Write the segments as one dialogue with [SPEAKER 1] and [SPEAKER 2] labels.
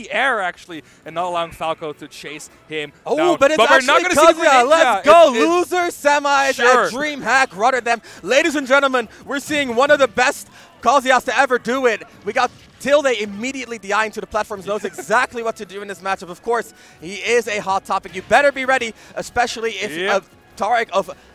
[SPEAKER 1] the air actually, and not allowing Falco to chase him.
[SPEAKER 2] Oh,
[SPEAKER 1] down.
[SPEAKER 2] but it's
[SPEAKER 1] we're not
[SPEAKER 2] actually
[SPEAKER 1] going to see the
[SPEAKER 2] Kazuya.
[SPEAKER 1] Greninja.
[SPEAKER 2] Let's go. Loser semis
[SPEAKER 1] Sure.
[SPEAKER 2] at DreamHack Rotterdam. Ladies and gentlemen, we're seeing one of the best Kazuyas to ever do it. We got Tilde immediately dying to the platforms, knows exactly what to do in this matchup. Of course, he is a hot topic. You better be ready, especially if Tarik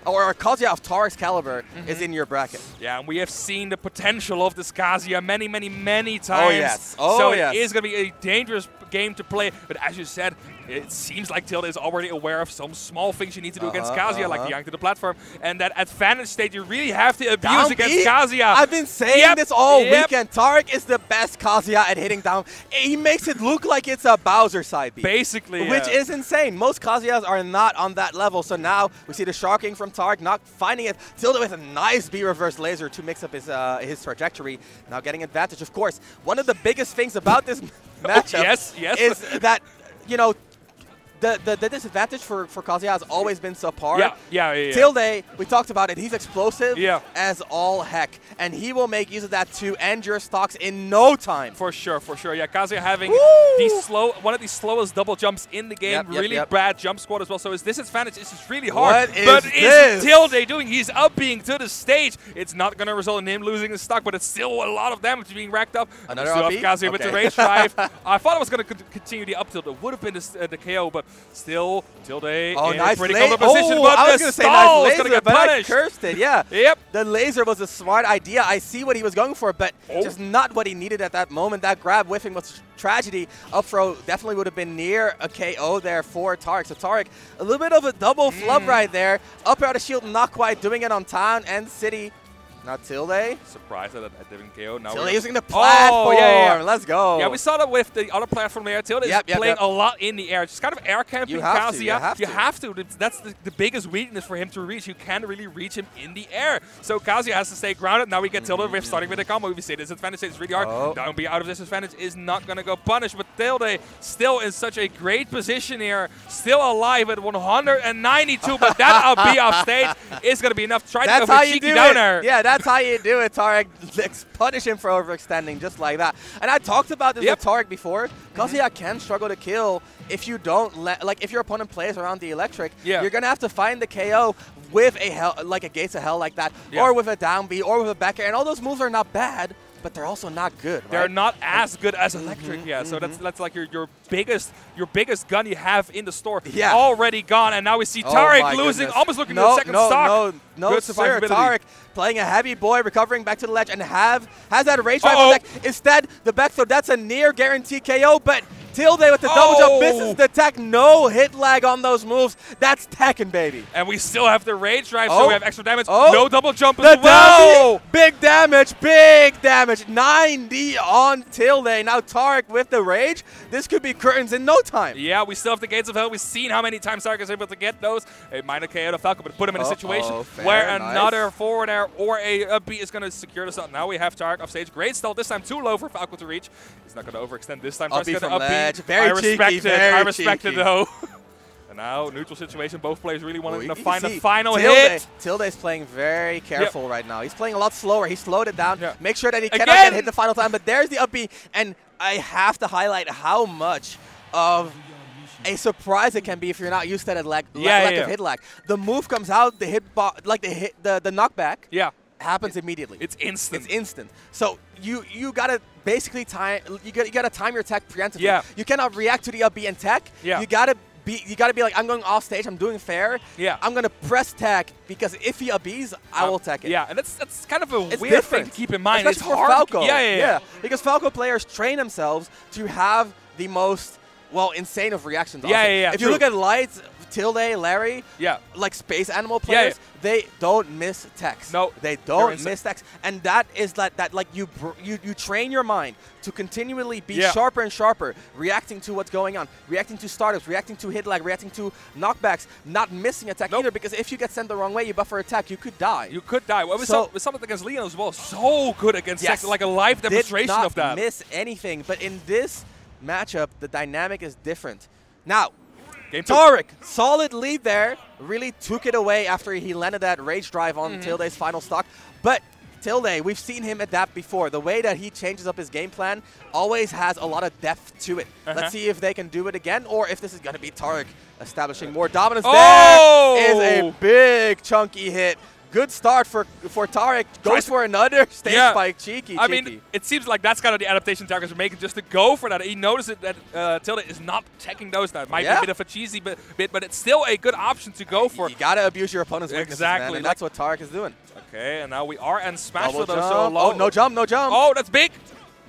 [SPEAKER 2] or a Kazuya of Tarik's caliber is in your bracket.
[SPEAKER 1] Yeah, and we have seen the potential of this Kazuya many, many, many times.
[SPEAKER 2] Oh, yes. Oh,
[SPEAKER 1] so
[SPEAKER 2] yes.
[SPEAKER 1] it is going to be a dangerous game to play. But as you said, it seems like Tilde is already aware of some small things you need to do against Kazuya, like the yank to the platform. And that advantage state you really have to abuse against Kazuya.
[SPEAKER 2] I've been saying this all weekend. Tarik is the best Kazuya at hitting down. He makes it look like it's a Bowser side B.
[SPEAKER 1] Basically.
[SPEAKER 2] Which is insane. Most Kazuyas are not on that level. So now we see the shocking from Tarik, not finding it. Tilde with a nice B reverse laser to mix up his trajectory. Now getting advantage. Of course, one of the biggest things about this matchup is that, you know, the disadvantage for Kazuya has always been subpar.
[SPEAKER 1] Yeah.
[SPEAKER 2] Tilde, we talked about it, he's explosive as all heck. And he will make use of that to end your stocks in no time.
[SPEAKER 1] For sure. Yeah, Kazuya having one of the slowest double jumps in the game. Really bad jump squad as well. So his disadvantage is just really hard.
[SPEAKER 2] What is
[SPEAKER 1] Tilde doing? He's upping to the stage. It's not going to result in him losing his stock, but it's still a lot of damage being racked up.
[SPEAKER 2] Another
[SPEAKER 1] still
[SPEAKER 2] up
[SPEAKER 1] Kazuya with the rage drive. I thought it was going to continue the up tilt. It would have been the KO, but still Tilde in a pretty comfortable position. But
[SPEAKER 2] I was
[SPEAKER 1] going to
[SPEAKER 2] say nice laser,
[SPEAKER 1] going to get
[SPEAKER 2] but I
[SPEAKER 1] punished.
[SPEAKER 2] cursed it,
[SPEAKER 1] Yep.
[SPEAKER 2] The laser was a smart idea. I see what he was going for, but just not what he needed at that moment. That grab whiffing was tragedy. Up throw definitely would have been near a KO there for Tarik. So Tarik, a little bit of a double flub right there. Up air out of shield, not quite doing it on Town and City. Not Tilde.
[SPEAKER 1] Surprised that I didn't KO. Now
[SPEAKER 2] Tilde using the platform. Let's go.
[SPEAKER 1] Yeah, we saw that with the other platform there. Tilde is playing a lot in the air. Just kind of air camping Kazuya. You have to. That's the biggest weakness for him to reach. You can't really reach him in the air. So Kazuya has to stay grounded. Now we get Tilde with starting with a combo. We say disadvantage is really hard. Don't be out of disadvantage is not going to go punished. But Tilde still in such a great position here. Still alive at 192. But that up B off stage is going to be enough. Try to go for cheeky down air.
[SPEAKER 2] Yeah, that's how you do it, Tarik. Punish him for overextending just like that. And I talked about this with Tarik before. Kazuya can struggle to kill if you don't if your opponent plays around the electric. You're gonna have to find the KO with a Gates of Hell like that, or with a down B, or with a back air. And all those moves are not bad, but they're also not good. Right?
[SPEAKER 1] They're not as good as electric. So that's like your biggest gun you have in the store. Already gone, and now we see Tarik losing, almost looking at the second stock.
[SPEAKER 2] No, sir. Tarik playing a heavy boy, recovering back to the ledge, and has that rage drive deck. Instead, the back throw, that's a near guaranteed KO, but Tilde with the double jump misses the tech. No hit lag on those moves. That's Tekken, baby.
[SPEAKER 1] And we still have the rage drive, so we have extra damage. No double jump
[SPEAKER 2] as well. Big damage, big damage. 90 on Tilde. Now Tarik with the rage. This could be curtains in no time.
[SPEAKER 1] Yeah, we still have the Gates of Hell. We've seen how many times Tarik is able to get those. A minor KO to Falco, but put him in a situation where another forward air or a B is going to secure this up. Now we have Tarik off stage. Great stall. This time too low for Falco to reach. He's not going to overextend this time.
[SPEAKER 2] Up B from ledge.
[SPEAKER 1] I respect it though. And now, neutral situation. Both players really wanting to find the final hit.
[SPEAKER 2] Tilde is playing very careful right now. He's playing a lot slower. He slowed it down. Make sure that he cannot get hit the final time. But there's the up B. And I have to highlight how much of a surprise it can be if you're not used to that lack of hit lag. The move comes out, the the knockback happens immediately.
[SPEAKER 1] It's instant.
[SPEAKER 2] It's instant. So you gotta basically time you gotta time your tech preemptively. You cannot react to the up B and tech. You gotta be like, I'm going off stage, I'm doing fair. I'm gonna press tech because if he up Bs, I will tech it.
[SPEAKER 1] And that's kind of a weird thing to keep in mind.
[SPEAKER 2] Especially
[SPEAKER 1] it's
[SPEAKER 2] for
[SPEAKER 1] hard.
[SPEAKER 2] Falco. Because Falco players train themselves to have the most insane of reactions. If you look at Lights, Tilde, Larry, like space animal players, they don't miss techs.
[SPEAKER 1] No,
[SPEAKER 2] they don't miss techs, and that is like you train your mind to continually be sharper and sharper, reacting to what's going on, reacting to startups, reacting to hit lag, reacting to knockbacks, not missing a tech either. Because if you get sent the wrong way, you buffer attack, you could die.
[SPEAKER 1] You could die. Well, with something against Leon as well, so good against tech, like a live demonstration of that.
[SPEAKER 2] Did not miss anything, but in this matchup, the dynamic is different. Now, Tarik, solid lead there, really took it away after he landed that rage drive on Tilde's final stock. But Tilde, we've seen him adapt before. The way that he changes up his game plan always has a lot of depth to it. Let's see if they can do it again, or if this is going to be Tarik establishing more dominance. There is a big chunky hit. Good start for Tarik. Goes for another stage spike. Cheeky.
[SPEAKER 1] I mean, it seems like that's kind of the adaptation Tarik is making, just to go for that. He noticed that Tilde is not checking those. That might be a bit of a cheesy bit, but it's still a good option to go for.
[SPEAKER 2] You got to abuse your opponent's weaknesses, man, and that's what Tarik is doing.
[SPEAKER 1] Okay, and now we are in smash for those
[SPEAKER 2] so low. Oh, no jump, no jump.
[SPEAKER 1] Oh, that's big.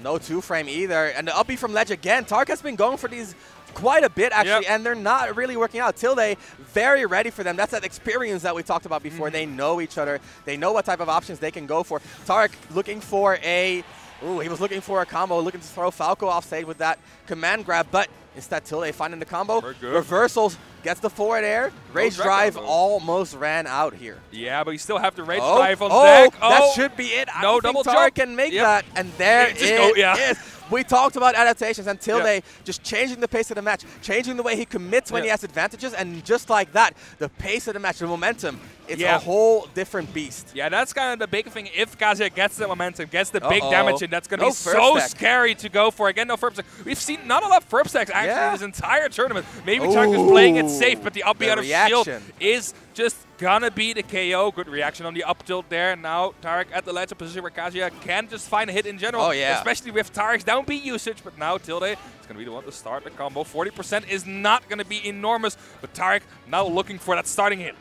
[SPEAKER 2] No two-frame either. And the up B from ledge again. Tarik has been going for these quite a bit, actually, and they're not really working out. Tilde, very ready for them. That's that experience that we talked about before. They know each other. They know what type of options they can go for. Tarik looking for a... Ooh, he was looking for a combo, looking to throw Falco off stage with that command grab, but instead Tilde finding the combo. Reversals, gets the forward air. Rage drive almost ran out here.
[SPEAKER 1] Yeah, but you still have the rage drive on deck.
[SPEAKER 2] That should be it. I don't think Tarik can make that, and there it is. We talked about adaptations, and Tilde just changing the pace of the match, changing the way he commits when he has advantages, and just like that, the pace of the match, the momentum, it's a whole different beast.
[SPEAKER 1] Yeah, that's kind of the big thing. If Kazuya gets the momentum, gets the big damage, and that's going to be so scary to go for. Again, no firp stack. We've seen not a lot of firp stacks actually in this entire tournament. Maybe Tarik is playing it safe, but the up B out of shield is just gonna be the KO. Good reaction on the up tilt there. Now Tarik at the ledge, a position where Kazuya can just find a hit in general. Especially with Tarik's down B usage. But now Tilde is gonna be the one to start the combo. 40% is not gonna be enormous, but Tarik now looking for that starting hit.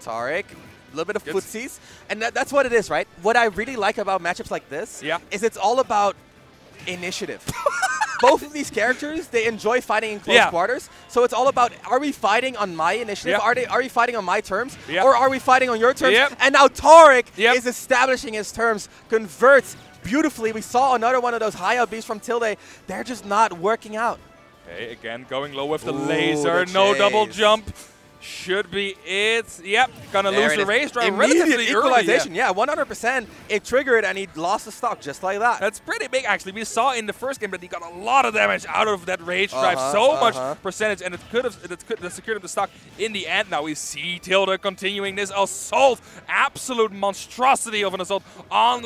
[SPEAKER 2] Tarik, a little bit of footsies. And that's what it is, right? What I really like about matchups like this is it's all about initiative. Both of these characters, they enjoy fighting in close quarters. So it's all about, are we fighting on my initiative? Are we fighting on my terms? Or are we fighting on your terms? And now Tarik is establishing his terms, converts beautifully. We saw another one of those high up Bs from Tilde. They're just not working out.
[SPEAKER 1] Okay, again, going low with the laser. No double jump. Should be it. Yep, gonna lose the race drive relatively
[SPEAKER 2] equalization. Yeah, 100%. It triggered and he lost the stock just like that.
[SPEAKER 1] That's pretty big, actually. We saw in the first game that he got a lot of damage out of that rage drive. So much percentage, and it could have secured him the stock in the end. Now we see Tilde continuing this assault. Absolute monstrosity of an assault on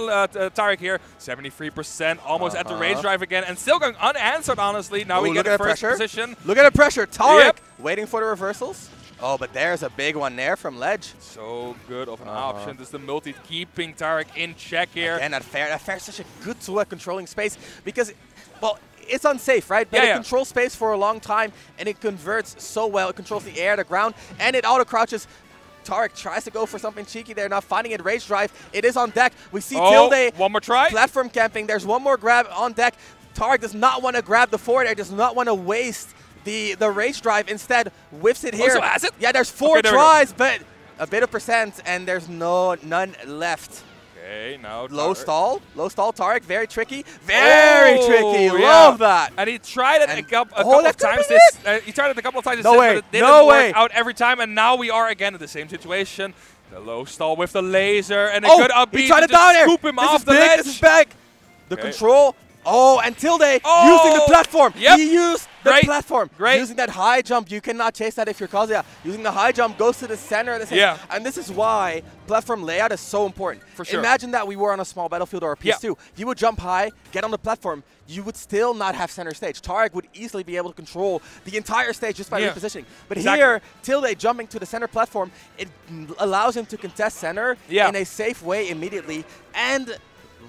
[SPEAKER 1] Tarik here. 73%, almost at the rage drive again, and still going unanswered, honestly. Now we get the first position.
[SPEAKER 2] Look at the pressure. Tarik waiting for the reversals. Oh, but there's a big one there from ledge.
[SPEAKER 1] So good of an option. This is the multi keeping Tarik in check here.
[SPEAKER 2] Again, that fair is such a good tool at controlling space because, well, it's unsafe, right? But it controls space for a long time, and it converts so well. It controls the air, the ground, and it auto-crouches. Tarik tries to go for something cheeky there, not finding it. Rage drive. It is on deck. We see Tilde.
[SPEAKER 1] One more try.
[SPEAKER 2] Platform camping. There's one more grab on deck. Tarik does not want to grab the forward air, does not want to waste the rage drive. Instead whiffs it here.
[SPEAKER 1] So has it?
[SPEAKER 2] Yeah, there's 4 tries, but a bit of percent, and there's none left.
[SPEAKER 1] Okay, now
[SPEAKER 2] low stall Tarik, very tricky, very tricky. Love that.
[SPEAKER 1] And he tried it a couple of times. He tried it a couple of times.
[SPEAKER 2] No way.
[SPEAKER 1] But it didn't work out every time, and now we are again in the same situation. The low stall with the laser and a good up B to scoop him off the ledge.
[SPEAKER 2] This is back. The control. Oh, and Tilde using the platform. He used the platform. Using that high jump. You cannot chase that if you're Kazuya. Using the high jump, goes to the center of the stage. And this is why platform layout is so important.
[SPEAKER 1] For sure.
[SPEAKER 2] Imagine that we were on a small battlefield or a PS2. You would jump high, get on the platform. You would still not have center stage. Tarik would easily be able to control the entire stage just by repositioning. But here, Tilde jumping to the center platform, it allows him to contest center in a safe way immediately and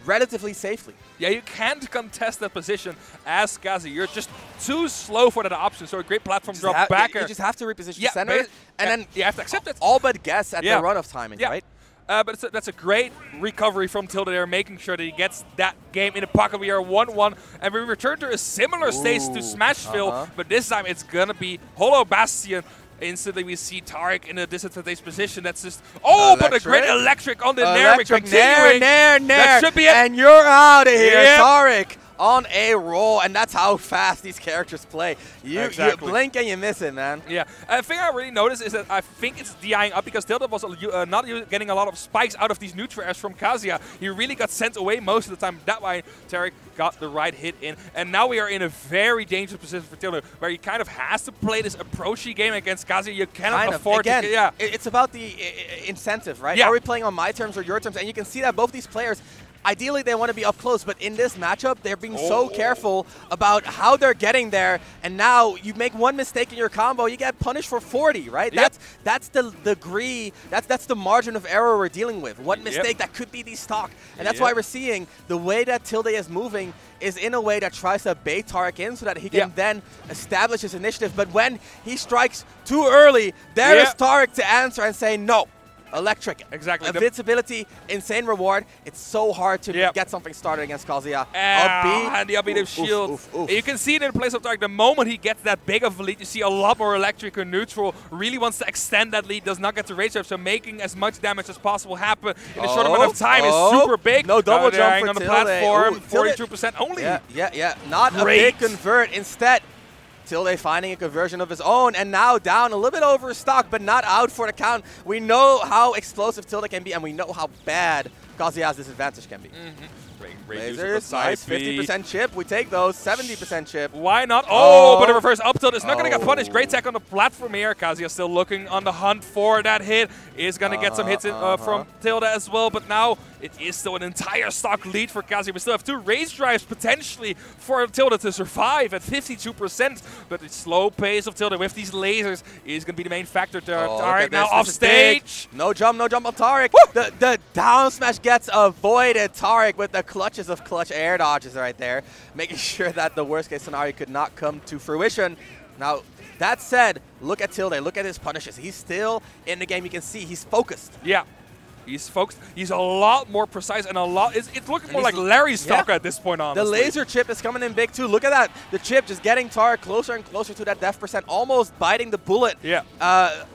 [SPEAKER 2] relatively safely.
[SPEAKER 1] Yeah, you can't contest that position as Kazuya. You're just too slow for that option. So a great platform drop backer.
[SPEAKER 2] You just have to reposition center, and then
[SPEAKER 1] you have to accept it.
[SPEAKER 2] All but guess at the run of timing, right?
[SPEAKER 1] But that's a great recovery from Tilde there, making sure that he gets that game in the pocket. We are 1-1, and we return to a similar stage to Smashville, but this time it's going to be Hollow Bastion. Instantly, we see Tarik in a disadvantaged position. That's just but a great electric on the Nair.
[SPEAKER 2] Nair.
[SPEAKER 1] That should be it.
[SPEAKER 2] And you're out of here, Tarik. on a roll, and that's how fast these characters play. You blink and you miss it, man.
[SPEAKER 1] Yeah, a thing I really noticed is that I think it's DIing up because Tilde was not getting a lot of spikes out of these neutral airs from Kazuya. He really got sent away most of the time. That way, Tarik got the right hit in. And now we are in a very dangerous position for Tilde, where he kind of has to play this approachy game against Kazuya. You cannot afford
[SPEAKER 2] to.
[SPEAKER 1] Yeah.
[SPEAKER 2] It's about the incentive, right?
[SPEAKER 1] Yeah.
[SPEAKER 2] Are we playing on my terms or your terms? And you can see that both these players, ideally, they want to be up close, but in this matchup, they're being so careful about how they're getting there. And now you make one mistake in your combo, you get punished for 40, right?
[SPEAKER 1] Yep.
[SPEAKER 2] That's the degree, that's the margin of error we're dealing with. One mistake that could be the stock. And that's why we're seeing the way that Tilde is moving is in a way that tries to bait Tarik in so that he can then establish his initiative. But when he strikes too early, there is Tarik to answer and say no. Electric.
[SPEAKER 1] Exactly.
[SPEAKER 2] Invincibility, insane reward. It's so hard to get something started against Kazuya.
[SPEAKER 1] And the upbeat of shield. You can see it in place of Tarik. The moment he gets that big of a lead, you see a lot more electric and neutral. Really wants to extend that lead, does not get to rage up, so making as much damage as possible happen in a short amount of time is super big.
[SPEAKER 2] No double jump for
[SPEAKER 1] on the
[SPEAKER 2] Tilde.
[SPEAKER 1] platform, 42% only.
[SPEAKER 2] Yeah. Not a big convert. Instead, Tilde finding a conversion of his own, and now down a little bit overstock, but not out for the count. We know how explosive Tilde can be, and we know how bad Kazuya's disadvantage can be. Lasers, nice, 50% chip. We take those. 70% chip.
[SPEAKER 1] Why not? Oh, but a reverse up tilt is not going to get punished. Great tech on the platform here. Kazuya still looking on the hunt for that hit. Is going to get some hits in, from Tilde as well, but now it is still an entire stock lead for Kazuya. We still have 2 rage drives potentially for Tilde to survive at 52%, but the slow pace of Tilde with these lasers is going to be the main factor there. Tarik now off stage.
[SPEAKER 2] No jump on Tarik. The down smash gets avoided. Tarik with the clutches of clutch air dodges right there, making sure that the worst case scenario could not come to fruition. Now, that said, look at Tilde. Look at his punishes. He's still in the game. You can see he's focused.
[SPEAKER 1] Yeah. He's focused. He's a lot more precise and a lot. It's looking more like Larry's stock at this point on.
[SPEAKER 2] The laser chip is coming in big too. Look at that. The chip just getting Tarik closer and closer to that death percent, almost biting the bullet. Yeah.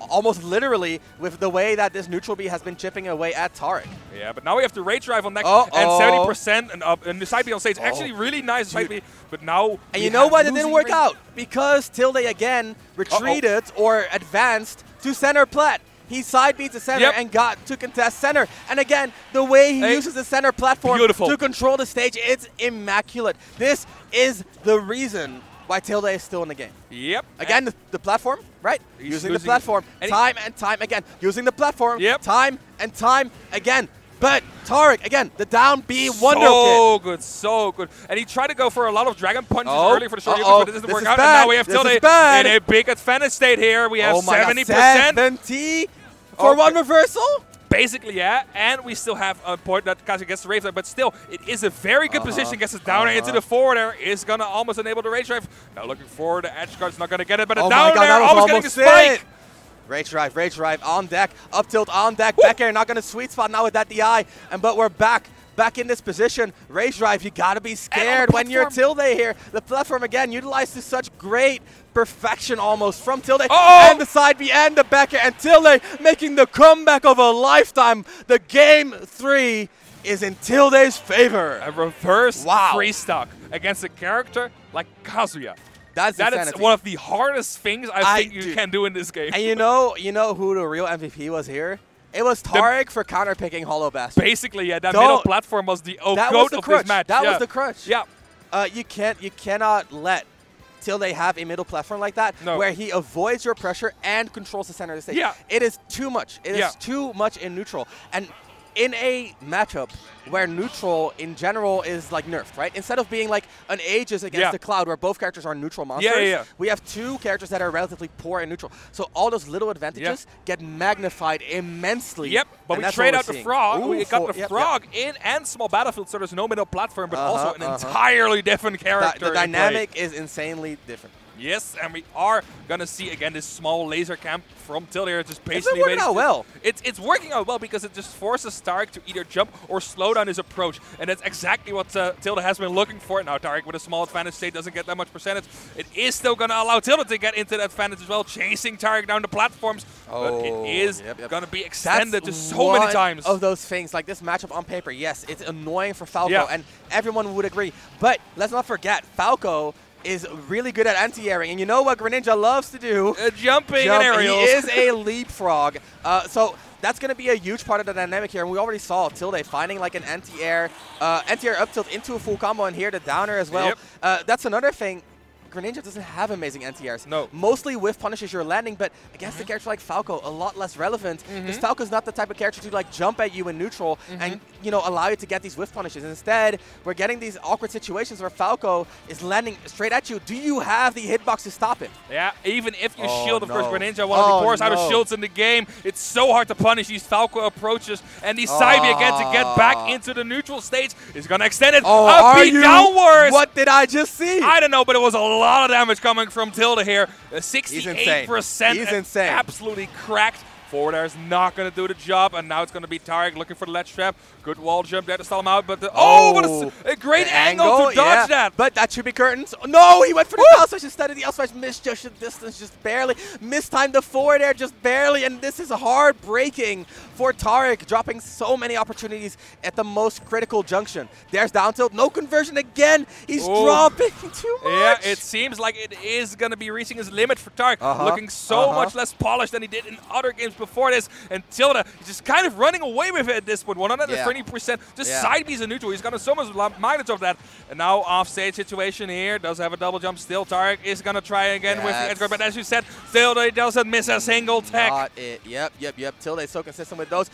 [SPEAKER 2] Almost literally with the way that this neutral B has been chipping away at Tarik.
[SPEAKER 1] Yeah, but now we have the rage drive on next and 70% and up. And the side B on stage actually really nice side B. But now.
[SPEAKER 2] And you know what? It didn't work out because Tilde again retreated or advanced to center plat. He side beat the center and got to contest center. And again, the way he uses the center platform to control the stage, it's immaculate. This is the reason why Tilde is still in the game.
[SPEAKER 1] Yep.
[SPEAKER 2] Again, the platform, right? Using the platform time and time again. Using the platform time and time again. But Tarik, again, the down B wonder
[SPEAKER 1] kit. So good. And he tried to go for a lot of dragon punches earlier for the short but it doesn't work out. And now we have Tilde in a big advantage state here. We have 70%.
[SPEAKER 2] 70 for one reversal?
[SPEAKER 1] Basically, yeah. And we still have a point that Kazuya gets the rage drive, but still, it is a very good position. Gets us down into the forward air. Is going to almost enable the rage drive. Now looking forward, the edge guard's not going to get it, but a down air almost getting a spike.
[SPEAKER 2] Rage drive on deck, up tilt on deck, back air, not going to sweet spot now with that DI, but we're back in this position. Rage drive, you got to be scared when you're Tilde here. The platform again utilized to such great perfection almost from Tilde and the side B and the back air, and Tilde making the comeback of a lifetime. The game 3 is in Tilde's favor.
[SPEAKER 1] A reverse free stock against a character like Kazuya. That is one of the hardest things I think you can do in this game.
[SPEAKER 2] And you know who the real MVP was here? It was Tarik for counterpicking Hollow Bastard.
[SPEAKER 1] Basically, yeah, that middle platform was the goat of this match.
[SPEAKER 2] That was the crutch.
[SPEAKER 1] Yeah.
[SPEAKER 2] You cannot let Tilde have a middle platform like that where he avoids your pressure and controls the center of the stage.
[SPEAKER 1] Yeah.
[SPEAKER 2] It is too much. It is too much in neutral. And in a matchup where neutral in general is like nerfed, right? Instead of being like an Aegis against the Cloud where both characters are neutral monsters, we have 2 characters that are relatively poor in neutral. So all those little advantages get magnified immensely.
[SPEAKER 1] Yep, but we trade out the Frog. We got the Frog in and small battlefield, so there's no middle platform, but also an entirely different character.
[SPEAKER 2] The dynamic is insanely different.
[SPEAKER 1] Yes, and we are going to see, again, this small laser camp from Tilde here. Just patiently
[SPEAKER 2] working out well.
[SPEAKER 1] It's working out well because it just forces Tarik to either jump or slow down his approach. And that's exactly what Tilde has been looking for. Now, Tarik with a small advantage state doesn't get that much percentage. It is still going to allow Tilde to get into that advantage as well, chasing Tarik down the platforms. But it is going to be extended to so many times.
[SPEAKER 2] Of those things, like this matchup on paper, yes, it's annoying for Falco, and everyone would agree. But let's not forget, Falco is really good at anti-airing, and you know what Greninja loves to do?
[SPEAKER 1] Jumping and aerials.
[SPEAKER 2] He is a leapfrog. So that's going to be a huge part of the dynamic here, and we already saw Tilde finding like an anti-air up tilt into a full combo, and here the downer as well. That's another thing. Greninja doesn't have amazing anti-airs.
[SPEAKER 1] No.
[SPEAKER 2] Mostly whiff punishes your landing, but against a character like Falco, a lot less relevant. Because Falco's not the type of character to like jump at you in neutral and allow you to get these whiff punishes. Instead, we're getting these awkward situations where Falco is landing straight at you. Do you have the hitbox to stop it?
[SPEAKER 1] Yeah, even if you shield, of course, Greninja, one of the poorest out of shields in the game, it's so hard to punish these Falco approaches. And the side B again to get back into the neutral stage is going to extend it up B downwards.
[SPEAKER 2] What did I just see?
[SPEAKER 1] I don't know, but it was a lot of damage coming from Tilde here. 68%.
[SPEAKER 2] He's insane.
[SPEAKER 1] Absolutely cracked. Forward air is not going to do the job, and now it's going to be Tarik looking for the ledge trap. Good wall jump there to stall him out, but what a great angle to dodge that.
[SPEAKER 2] But that should be curtains. No, he went for the down smash instead of the up smash. Missed just the distance, just barely. Mistimed the forward air just barely, and this is heartbreaking for Tarik, dropping so many opportunities at the most critical junction. There's down tilt, no conversion again. He's dropping too much.
[SPEAKER 1] Yeah, it seems like it is going to be reaching his limit for Tarik, looking so much less polished than he did in other games before this, and Tilde is just kind of running away with it at this point. 130%, just side B's and neutral. He's got so much mileage of that. And now offstage situation here, does have a double jump still. Tarik is going to try again with the edge guard, but as you said, Tilde doesn't miss a single tech.
[SPEAKER 2] Not it. Yep. Tilde is so consistent with those.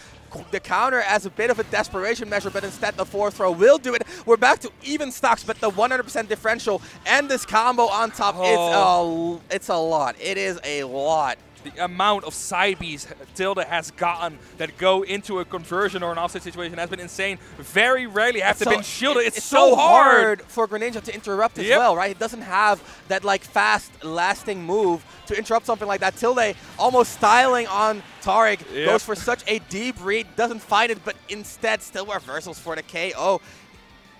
[SPEAKER 2] The counter as a bit of a desperation measure, but instead the fourth throw will do it. We're back to even stocks, but the 100% differential and this combo on top, it's a lot. It is a lot.
[SPEAKER 1] The amount of side Bs Tilde has gotten that go into a conversion or an offset situation has been insane. Very rarely have they been shielded. It's so hard
[SPEAKER 2] for Greninja to interrupt as well, right? It doesn't have that like fast lasting move to interrupt something like that. Tilde almost styling on Tarik, goes for such a deep read, doesn't find it, but instead still reversals for the KO.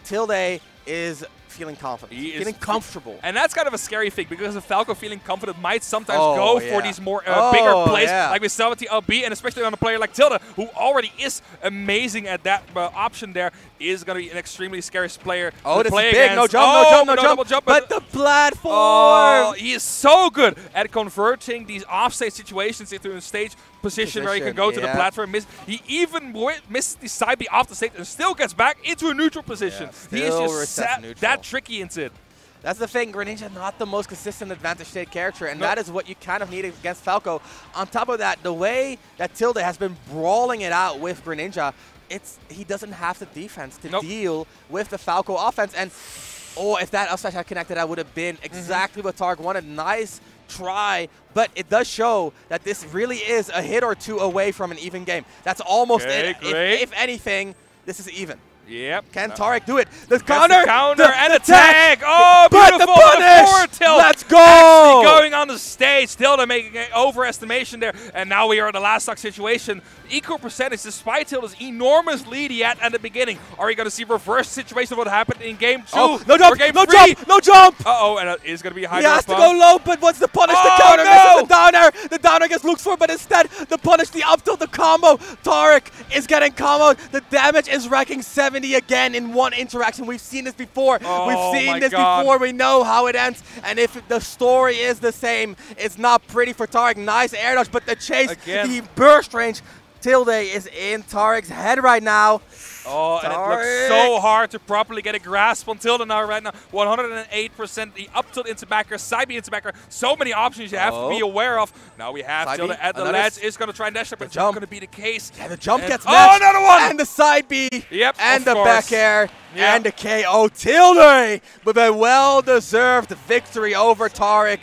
[SPEAKER 2] Tilde is feeling confident, feeling comfortable.
[SPEAKER 1] And that's kind of a scary thing, because a Falco feeling confident might sometimes go for these more bigger plays, like with 70 LB, and especially on a player like Tilde, who already is amazing at that option there, is going to be an extremely scary player to play
[SPEAKER 2] big.
[SPEAKER 1] against.
[SPEAKER 2] No jump, no jump. But the platform!
[SPEAKER 1] He is so good at converting these offstage situations into a stage position where he can go to the platform. He even misses the side B off the stage and still gets back into a neutral position. He is just that tricky into it.
[SPEAKER 2] That's the thing. Greninja not the most consistent advantage state character, and that is what you kind of need against Falco. On top of that, the way that Tilde has been brawling it out with Greninja, he doesn't have the defense to deal with the Falco offense. And if that up smash had connected, that would have been exactly what Tarik wanted. Nice try, but it does show that this really is a hit or two away from an even game. That's almost it. If anything, this is even.
[SPEAKER 1] Yep.
[SPEAKER 2] Can Tarik do it? The counter
[SPEAKER 1] and the tag. Oh, beautiful.
[SPEAKER 2] But the punish.
[SPEAKER 1] Forward tilt.
[SPEAKER 2] Let's go.
[SPEAKER 1] Actually going on the stage. Tilde making an overestimation there. And now we are in the last stock situation. Equal percentage despite Tilde's enormous lead he had at the beginning. Are we going to see reverse situation of what happened in game 2?
[SPEAKER 2] No jump. No jump.
[SPEAKER 1] Uh-oh, and it is going to be high.
[SPEAKER 2] He has to go low, but what's the punish? The counter misses the down air. The down air gets looked for, but instead the punish, the up tilt, the combo. Tarik is getting comboed. The damage is racking 70 again in one interaction. We've seen this before. We've seen this before. We know how it ends. And if the story is the same, it's not pretty for Tarik. Nice air dodge, but the chase, the burst range. Tilde is in Tarik's head right now.
[SPEAKER 1] Oh, and it looks so hard to properly get a grasp on Tilde now, right now. 108%, the up tilt into backer, side B into backer. So many options you have to be aware of. Now we have Tilde at the ledge. Is going to try and dash up, but it's not going to be the case.
[SPEAKER 2] Yeah, the jump gets matched.
[SPEAKER 1] Another one!
[SPEAKER 2] And the side B.
[SPEAKER 1] Yep,
[SPEAKER 2] and the back air. And the KO. Tilde with a well-deserved victory over Tarik.